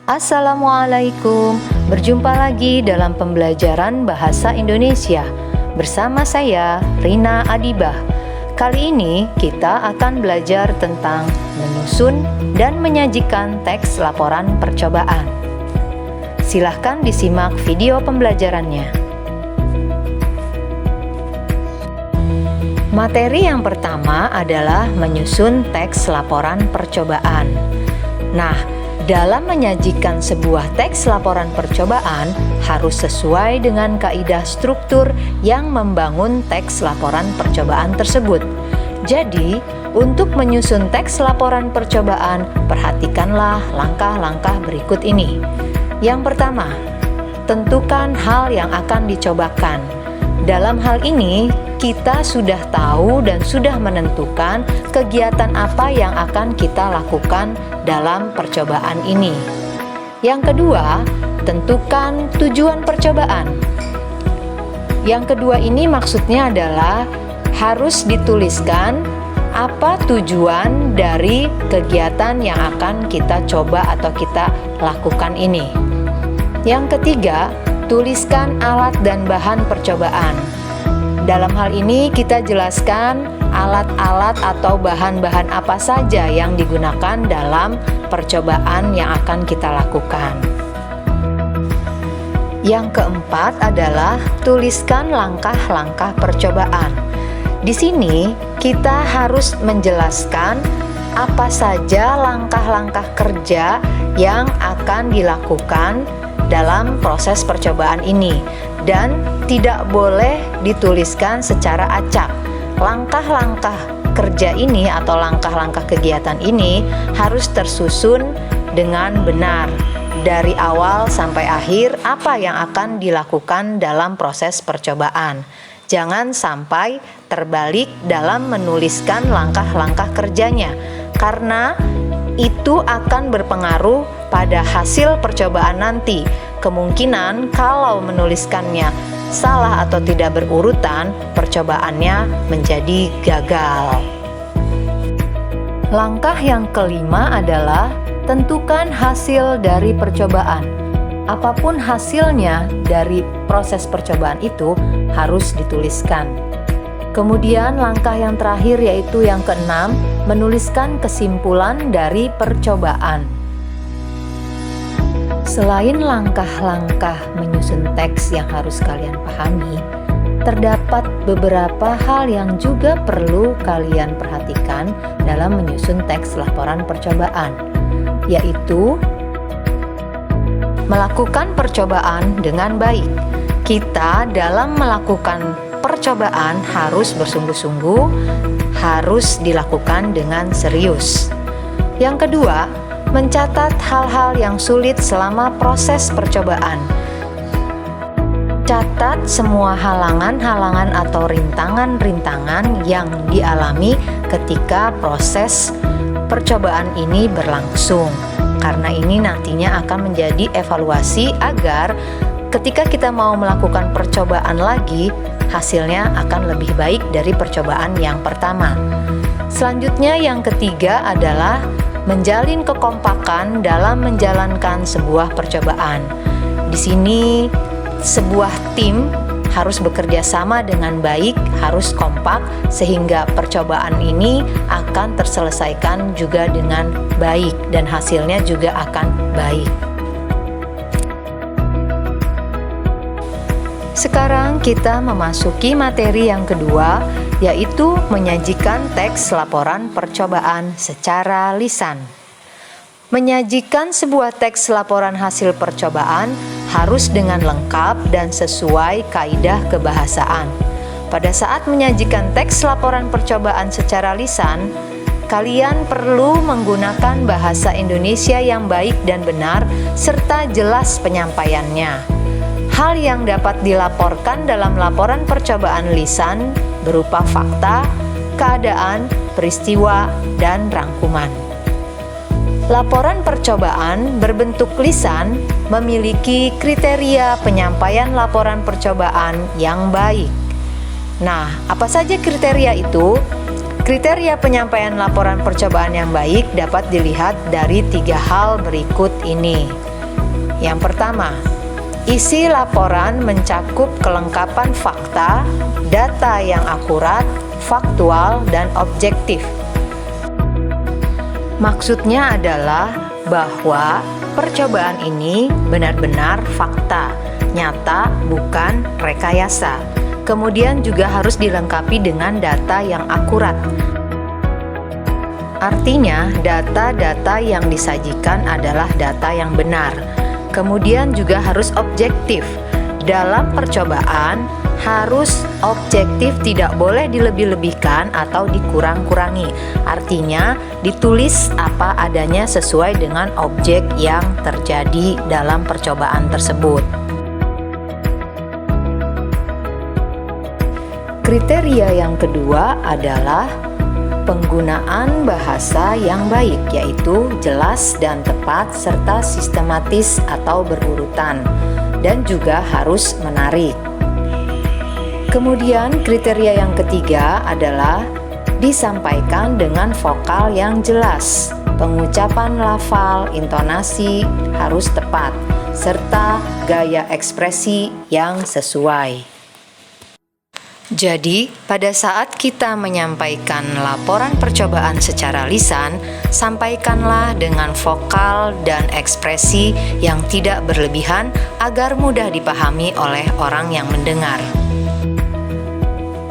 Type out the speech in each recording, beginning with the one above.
Assalamualaikum, berjumpa lagi dalam pembelajaran Bahasa Indonesia bersama saya, Rina Adibah. Kali ini kita akan belajar tentang menyusun dan menyajikan teks laporan percobaan. Silahkan disimak video pembelajarannya. Materi yang pertama adalah menyusun teks laporan percobaan. Nah, dalam menyajikan sebuah teks laporan percobaan harus sesuai dengan kaidah struktur yang membangun teks laporan percobaan tersebut. Jadi, untuk menyusun teks laporan percobaan, perhatikanlah langkah-langkah berikut ini. Yang pertama, tentukan hal yang akan dicobakan. Dalam hal ini, kita sudah tahu dan sudah menentukan kegiatan apa yang akan kita lakukan dalam percobaan ini. Yang kedua, tentukan tujuan percobaan. Yang kedua ini maksudnya adalah harus dituliskan apa tujuan dari kegiatan yang akan kita coba atau kita lakukan ini. Yang ketiga, tuliskan alat dan bahan percobaan. Dalam hal ini kita jelaskan alat-alat atau bahan-bahan apa saja yang digunakan dalam percobaan yang akan kita lakukan. Yang keempat adalah tuliskan langkah-langkah percobaan. Di sini kita harus menjelaskan apa saja langkah-langkah kerja yang akan dilakukan dalam proses percobaan ini, dan tidak boleh dituliskan secara acak. Langkah-langkah kerja ini atau langkah-langkah kegiatan ini harus tersusun dengan benar dari awal sampai akhir apa yang akan dilakukan dalam proses percobaan. Jangan sampai terbalik dalam menuliskan langkah-langkah kerjanya, karena itu akan berpengaruh pada hasil percobaan nanti. Kemungkinan kalau menuliskannya salah atau tidak berurutan, percobaannya menjadi gagal. Langkah yang kelima adalah tentukan hasil dari percobaan. Apapun hasilnya dari proses percobaan itu harus dituliskan. Kemudian langkah yang terakhir yaitu yang keenam, menuliskan kesimpulan dari percobaan. Selain langkah-langkah menyusun teks yang harus kalian pahami, terdapat beberapa hal yang juga perlu kalian perhatikan dalam menyusun teks laporan percobaan, yaitu melakukan percobaan dengan baik. Kita dalam melakukan percobaan harus bersungguh-sungguh, harus dilakukan dengan serius. Yang kedua, mencatat hal-hal yang sulit selama proses percobaan. Catat semua halangan-halangan atau rintangan-rintangan yang dialami ketika proses percobaan ini berlangsung. Karena ini nantinya akan menjadi evaluasi agar ketika kita mau melakukan percobaan lagi, hasilnya akan lebih baik dari percobaan yang pertama. Selanjutnya yang ketiga adalah menjalin kekompakan dalam menjalankan sebuah percobaan. Di sini sebuah tim harus bekerja sama dengan baik, harus kompak sehingga percobaan ini akan terselesaikan juga dengan baik dan hasilnya juga akan baik. Sekarang kita memasuki materi yang kedua, yaitu menyajikan teks laporan percobaan secara lisan. Menyajikan sebuah teks laporan hasil percobaan harus dengan lengkap dan sesuai kaidah kebahasaan. Pada saat menyajikan teks laporan percobaan secara lisan, kalian perlu menggunakan bahasa Indonesia yang baik dan benar serta jelas penyampaiannya. Hal yang dapat dilaporkan dalam laporan percobaan lisan berupa fakta, keadaan, peristiwa, dan rangkuman. Laporan percobaan berbentuk lisan memiliki kriteria penyampaian laporan percobaan yang baik. Nah, apa saja kriteria itu? Kriteria penyampaian laporan percobaan yang baik dapat dilihat dari 3 hal berikut ini. Yang pertama, isi laporan mencakup kelengkapan fakta, data yang akurat, faktual, dan objektif. Maksudnya adalah bahwa percobaan ini benar-benar fakta, nyata, bukan rekayasa. Kemudian juga harus dilengkapi dengan data yang akurat. Artinya, data-data yang disajikan adalah data yang benar. Kemudian juga harus objektif. Dalam percobaan, harus objektif, tidak boleh dilebih-lebihkan atau dikurang-kurangi. Artinya, ditulis apa adanya sesuai dengan objek yang terjadi dalam percobaan tersebut. Kriteria yang kedua adalah penggunaan bahasa yang baik, yaitu jelas dan tepat serta sistematis atau berurutan, dan juga harus menarik. Kemudian kriteria yang ketiga adalah disampaikan dengan vokal yang jelas, pengucapan lafal, intonasi harus tepat, serta gaya ekspresi yang sesuai. Jadi, pada saat kita menyampaikan laporan percobaan secara lisan, sampaikanlah dengan vokal dan ekspresi yang tidak berlebihan agar mudah dipahami oleh orang yang mendengar.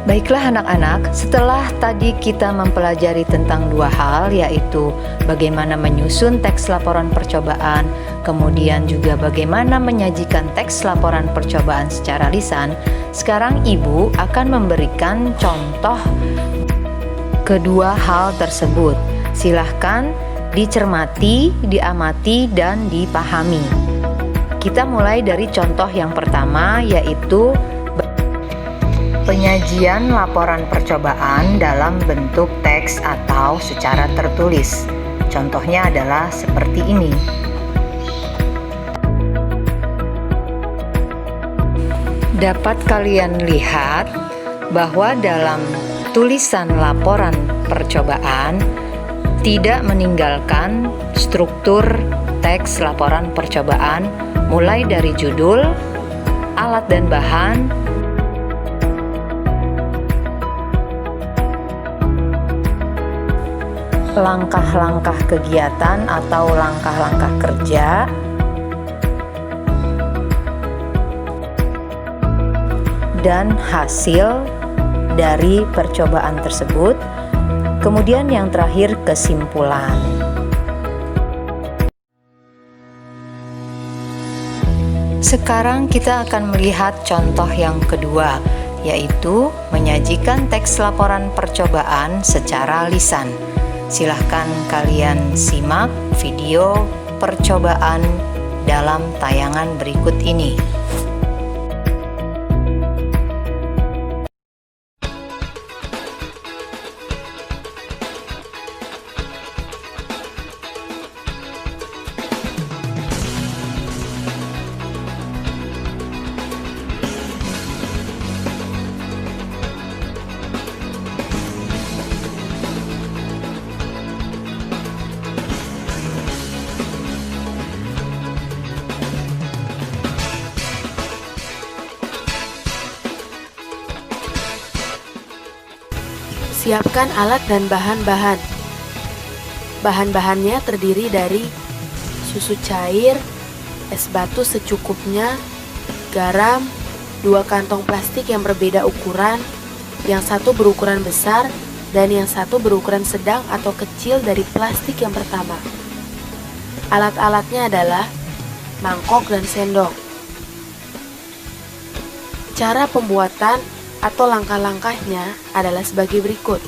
Baiklah anak-anak, setelah tadi kita mempelajari tentang dua hal, yaitu bagaimana menyusun teks laporan percobaan, kemudian juga bagaimana menyajikan teks laporan percobaan secara lisan, sekarang Ibu akan memberikan contoh kedua hal tersebut. Silahkan dicermati, diamati, dan dipahami. Kita mulai dari contoh yang pertama, yaitu penyajian laporan percobaan dalam bentuk teks atau secara tertulis. Contohnya adalah seperti ini. Dapat kalian lihat bahwa dalam tulisan laporan percobaan tidak meninggalkan struktur teks laporan percobaan mulai dari judul, alat dan bahan, langkah-langkah kegiatan atau langkah-langkah kerja, dan hasil dari percobaan tersebut. Kemudian yang terakhir, kesimpulan. Sekarang kita akan melihat contoh yang kedua, yaitu menyajikan teks laporan percobaan secara lisan. Silahkan kalian simak video percobaan dalam tayangan berikut ini. Siapkan alat dan bahan-bahan. Bahan-bahannya terdiri dari susu cair, es batu secukupnya, garam, 2 kantong plastik yang berbeda ukuran, yang satu berukuran besar dan yang satu berukuran sedang atau kecil dari plastik yang pertama. Alat-alatnya adalah mangkok dan sendok. Cara pembuatan atau langkah-langkahnya adalah sebagai berikut.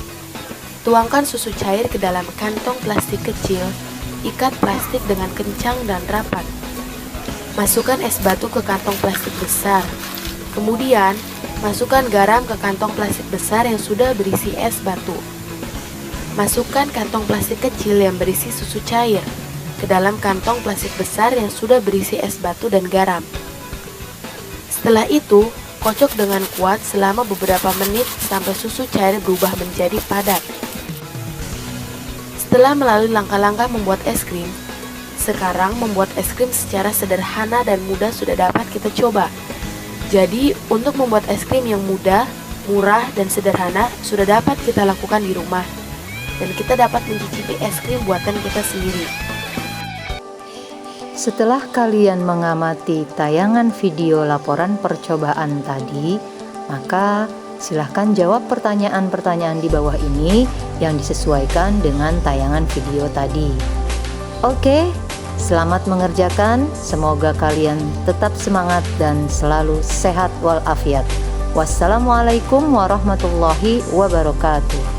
Tuangkan susu cair ke dalam kantong plastik kecil, ikat plastik dengan kencang dan rapat. Masukkan es batu ke kantong plastik besar. Kemudian, masukkan garam ke kantong plastik besar yang sudah berisi es batu. Masukkan kantong plastik kecil yang berisi susu cair ke dalam kantong plastik besar yang sudah berisi es batu dan garam. Setelah itu, kocok dengan kuat selama beberapa menit sampai susu cair berubah menjadi padat. Setelah melalui langkah-langkah membuat es krim, Sekarang membuat es krim secara sederhana dan mudah sudah dapat kita coba. Jadi, untuk membuat es krim yang mudah, murah, dan sederhana sudah dapat kita lakukan di rumah. Dan kita dapat mencicipi es krim buatan kita sendiri. Setelah kalian mengamati tayangan video laporan percobaan tadi, maka silahkan jawab pertanyaan-pertanyaan di bawah ini yang disesuaikan dengan tayangan video tadi. Oke, selamat mengerjakan. Semoga kalian tetap semangat dan selalu sehat walafiat. Wassalamualaikum warahmatullahi wabarakatuh.